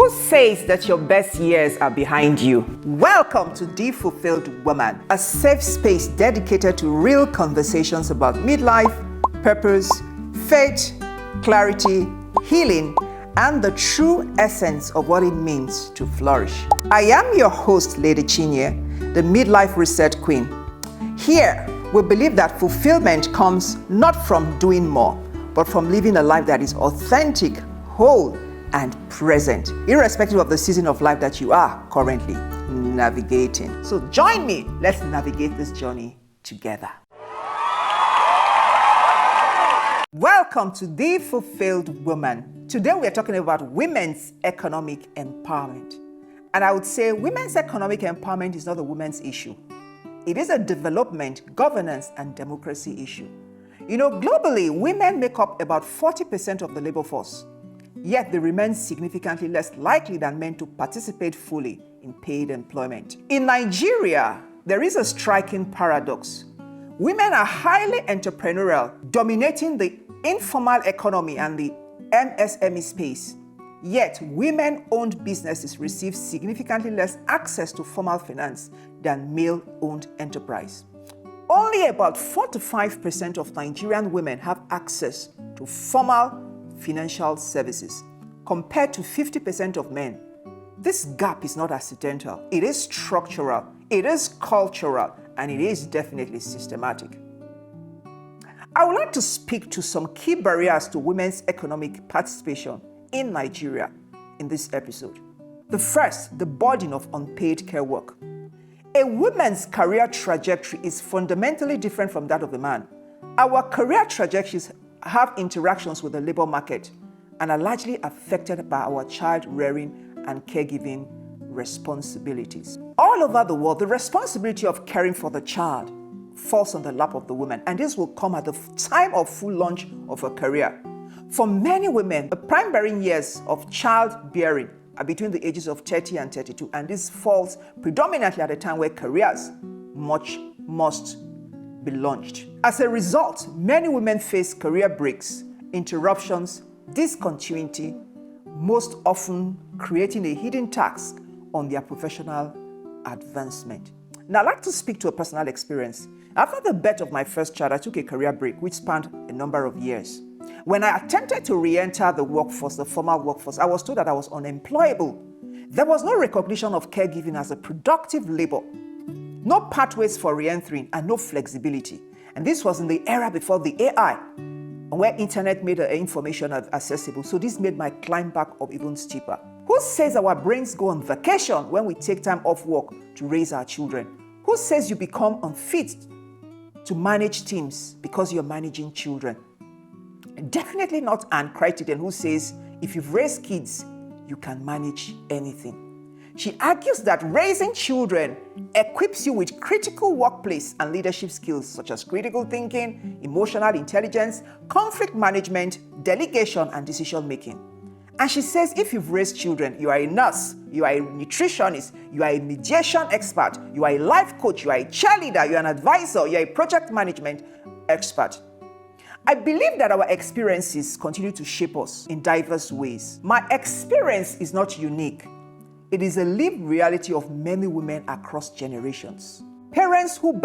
Who says that your best years are behind you? Welcome to The Fulfilled Woman, a safe space dedicated to real conversations about midlife, purpose, faith, clarity, healing, and the true essence of what it means to flourish. I am your host, Lady Chinye, the midlife reset queen. Here, we believe that fulfillment comes not from doing more, but from living a life that is authentic, whole, and present, irrespective of the season of life that you are currently navigating. So join me, let's navigate this journey together. Welcome to The Fulfilled Woman. Today we are talking about women's economic empowerment. And I would say women's economic empowerment is not a women's issue. It is a development, governance, and democracy issue. You know, globally, women make up about 40% of the labor force. Yet they remain significantly less likely than men to participate fully in paid employment. In Nigeria, there is a striking paradox. Women are highly entrepreneurial, dominating the informal economy and the MSME space. Yet, women-owned businesses receive significantly less access to formal finance than male-owned enterprise. Only about 4 to 5% of Nigerian women have access to formal financial services, compared to 50% of men. This gap is not accidental. It is structural, it is cultural, and it is definitely systematic. I would like to speak to some key barriers to women's economic participation in Nigeria in this episode. The first, the burden of unpaid care work. A woman's career trajectory is fundamentally different from that of a man. Our career trajectories have interactions with the labor market and are largely affected by our child rearing and caregiving responsibilities. All over the world, the responsibility of caring for the child falls on the lap of the woman, and this will come at the time of full launch of a career. For many women, the prime bearing years of childbearing are between the ages of 30 and 32, and this falls predominantly at a time where careers must be launched. As a result, many women face career breaks, interruptions, discontinuity, most often creating a hidden tax on their professional advancement. Now, I'd like to speak to a personal experience. After the birth of my first child, I took a career break which spanned a number of years. When I attempted to re-enter the workforce, the formal workforce, I was told that I was unemployable. There was no recognition of caregiving as a productive labor, no pathways for re-entering, and no flexibility. And this was in the era before the AI, where internet made information accessible. So this made my climb back up even steeper. Who says our brains go on vacation when we take time off work to raise our children? Who says you become unfit to manage teams because you're managing children? Definitely not Anne Crichton, who says if you've raised kids, you can manage anything. She argues that raising children equips you with critical workplace and leadership skills such as critical thinking, emotional intelligence, conflict management, delegation, and decision making. And she says if you've raised children, you are a nurse, you are a nutritionist, you are a mediation expert, you are a life coach, you are a cheerleader, you are an advisor, you are a project management expert. I believe that our experiences continue to shape us in diverse ways. My experience is not unique. It is a lived reality of many women across generations. Parents who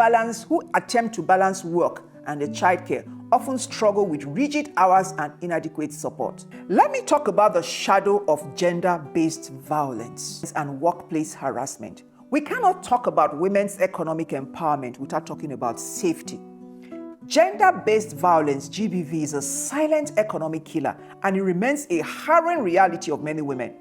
attempt to balance work and childcare often struggle with rigid hours and inadequate support. Let me talk about the shadow of gender-based violence and workplace harassment. We cannot talk about women's economic empowerment without talking about safety. Gender-based violence, GBV, is a silent economic killer, and it remains a harrowing reality of many women.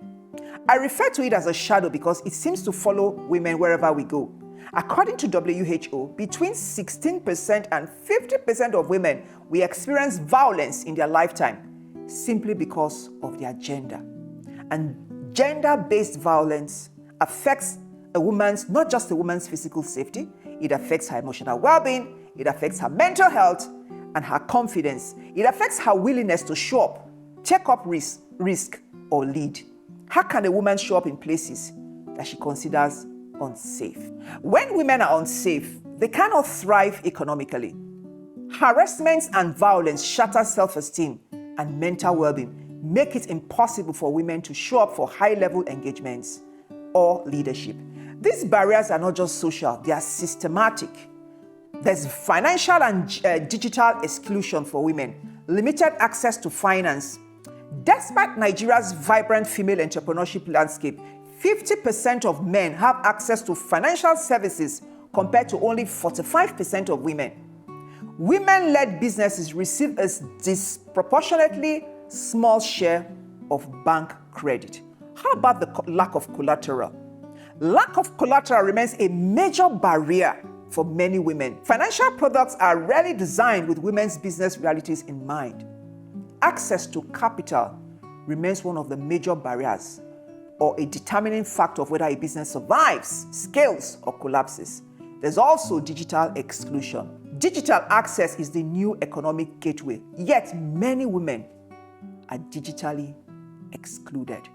I refer to it as a shadow because it seems to follow women wherever we go. According to WHO, between 16% and 50% of women will experience violence in their lifetime simply because of their gender. And gender-based violence affects not just a woman's physical safety, it affects her emotional well-being, it affects her mental health and her confidence. It affects her willingness to show up, take up risk, or lead. How can a woman show up in places that she considers unsafe? When women are unsafe, they cannot thrive economically. Harassment and violence shatter self-esteem and mental well-being, make it impossible for women to show up for high-level engagements or leadership. These barriers are not just social, they are systematic. There's financial and digital exclusion for women, limited access to finance. Despite Nigeria's vibrant female entrepreneurship landscape, 50% of men have access to financial services compared to only 45% of women. Women-led businesses receive a disproportionately small share of bank credit. How about the lack of collateral? Lack of collateral remains a major barrier for many women. Financial products are rarely designed with women's business realities in mind. Access to capital remains one of the major barriers or a determining factor of whether a business survives, scales, or collapses. There's also digital exclusion. Digital access is the new economic gateway, yet many women are digitally excluded.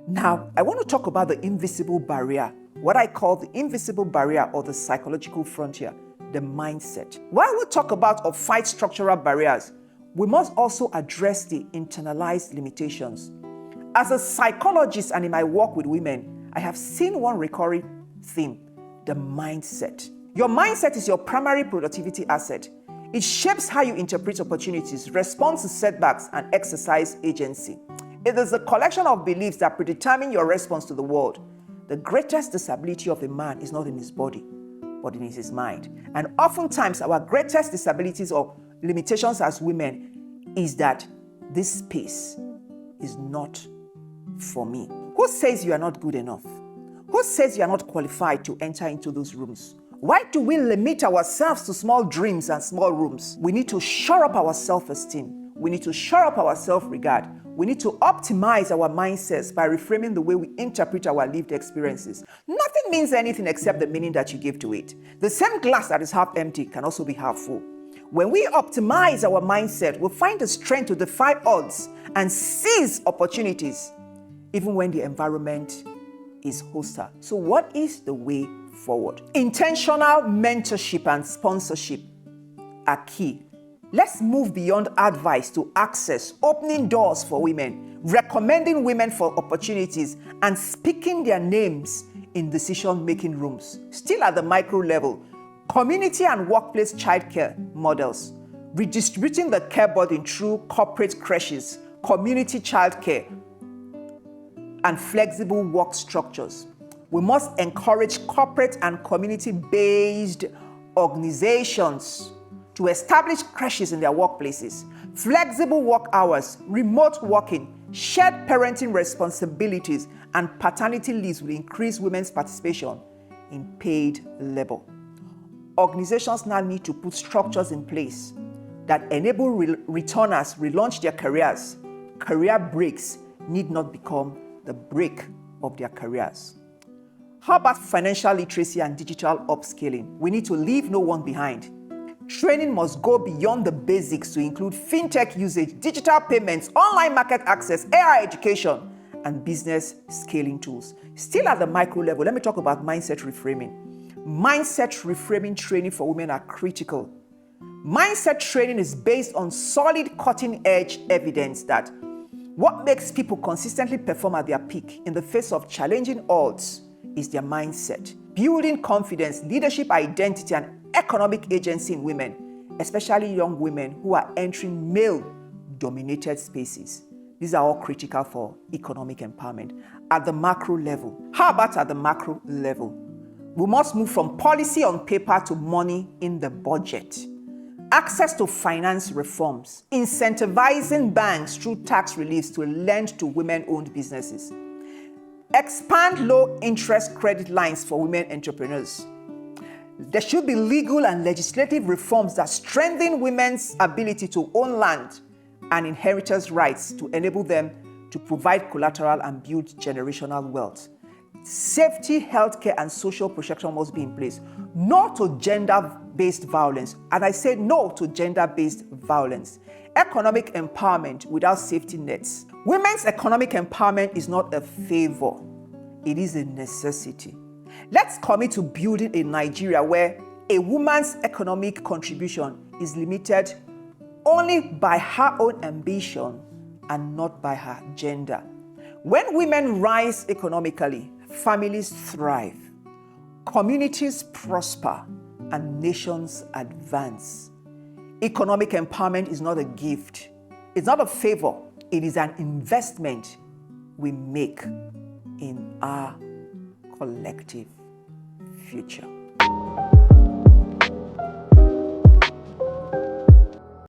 Now, I want to talk about the invisible barrier, what I call the invisible barrier or the psychological frontier, the mindset. While we talk about or fight structural barriers, we must also address the internalized limitations. As a psychologist and in my work with women, I have seen one recurring theme, the mindset. Your mindset is your primary productivity asset. It shapes how you interpret opportunities, respond to setbacks, and exercise agency. It is a collection of beliefs that predetermine your response to the world. The greatest disability of a man is not in his body, but in his mind. And oftentimes, our greatest disabilities or limitations as women is that this space is not for me. Who says you are not good enough? Who says you are not qualified to enter into those rooms? Why do we limit ourselves to small dreams and small rooms? We need to shore up our self-esteem. We need to shore up our self-regard. We need to optimize our mindsets by reframing the way we interpret our lived experiences. Nothing means anything except the meaning that you give to it. The same glass that is half empty can also be half full. When we optimize our mindset, we'll find the strength to defy odds and seize opportunities, even when the environment is hostile. So what is the way forward? Intentional mentorship and sponsorship are key. Let's move beyond advice to access, opening doors for women, recommending women for opportunities, and speaking their names in decision-making rooms. Still at the micro level, community and workplace childcare models, redistributing the care burden through corporate creches, community childcare, and flexible work structures. We must encourage corporate and community-based organizations to establish creches in their workplaces, flexible work hours, remote working, shared parenting responsibilities, and paternity leaves will increase women's participation in paid labor. Organizations now need to put structures in place that enable returners relaunch their careers. Career breaks need not become the break of their careers. How about financial literacy and digital upskilling? We need to leave no one behind. Training must go beyond the basics to include fintech usage, digital payments, online market access, AI education, and business scaling tools. Still at the micro level, let me talk about mindset reframing. Mindset reframing training for women are critical. Mindset training is based on solid cutting-edge evidence that what makes people consistently perform at their peak in the face of challenging odds is their mindset. Building confidence, leadership identity, and economic agency in women, especially young women who are entering male-dominated spaces. These are all critical for economic empowerment. At the macro level, how about at the macro level? We must move from policy on paper to money in the budget. Access to finance reforms, incentivizing banks through tax reliefs to lend to women-owned businesses. Expand low-interest credit lines for women entrepreneurs. There should be legal and legislative reforms that strengthen women's ability to own land and inheritors' rights to enable them to provide collateral and build generational wealth. Safety, healthcare, and social protection must be in place. No to gender-based violence. And I say no to gender-based violence. Economic empowerment without safety nets. Women's economic empowerment is not a favor. It is a necessity. Let's commit to building a Nigeria where a woman's economic contribution is limited only by her own ambition and not by her gender. When women rise economically, families thrive, communities prosper, and nations advance. Economic empowerment is not a gift. It's not a favor. It is an investment we make in our collective future.